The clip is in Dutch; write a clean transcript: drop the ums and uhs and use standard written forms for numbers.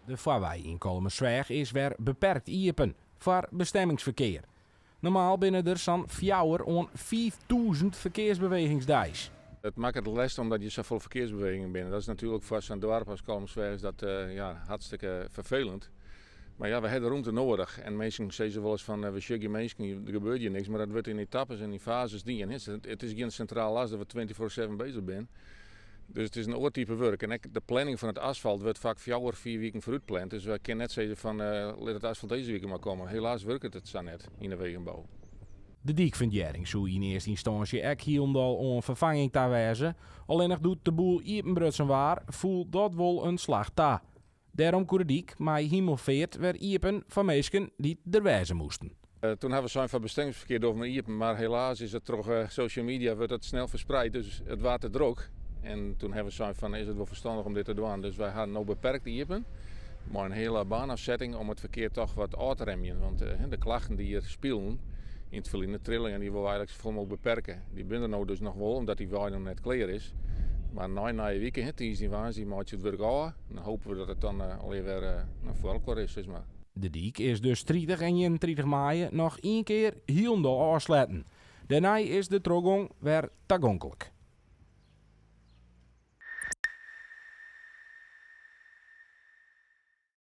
De vaarwij in Kolmersweg is weer beperkt iepen voor bestemmingsverkeer. Normaal binnen er zo'n 5000 verkeersbewegingsdags. Het maakt het lastig omdat je zoveel verkeersbewegingen binnen. Dat is natuurlijk voor zo'n dorp als Kolmersweg is dat hartstikke vervelend. Maar ja, we hebben ruimte nodig. En mensen zeggen wel eens van we schuggen mensen, er gebeurt hier niks. Maar dat wordt in etappes en in fases die. Het is geen centraal last dat we 24/7 bezig zijn. Dus het is een oortype werk. En de planning van het asfalt wordt vaak 4 weken vooruitgepland. Dus we kunnen net zeggen van laat het asfalt deze week maar komen. Helaas werkt het zo net in de wegenbouw. De dijkverdjering zou in eerste instantie ook hieromdal om vervanging te wijzen. Alleen nog doet de boel iepenbrutsen waar, voelt dat wel een slag ta. Daarom kon de dik maar hemelveert weer iepen van mensen die er wijzen moesten. Toen hebben we zo'n van bestemmingsverkeer door met iepen, maar helaas is het toch social media wordt het snel verspreid, dus het water droog. En toen hebben we zo'n van is het wel verstandig om dit te doen. Dus wij gaan nou beperkt iepen, maar een hele baanafzetting om het verkeer toch wat uit te remmen. Want de klachten die hier spelen in het verleden, de trillingen, die willen we eigenlijk zoveel mogelijk beperken. Die binnen nou dus nog wel, omdat die waai nog net klaar is. Maar na je weekend, het is die waanzin, maakt je het werk aan. Dan hopen we dat het dan alweer weer voor elkaar is. Zeg maar. De diek is dus 30 en 31 mei nog 1 keer helemaal afsluiten. Daarna is de trogong weer tagonkelijk.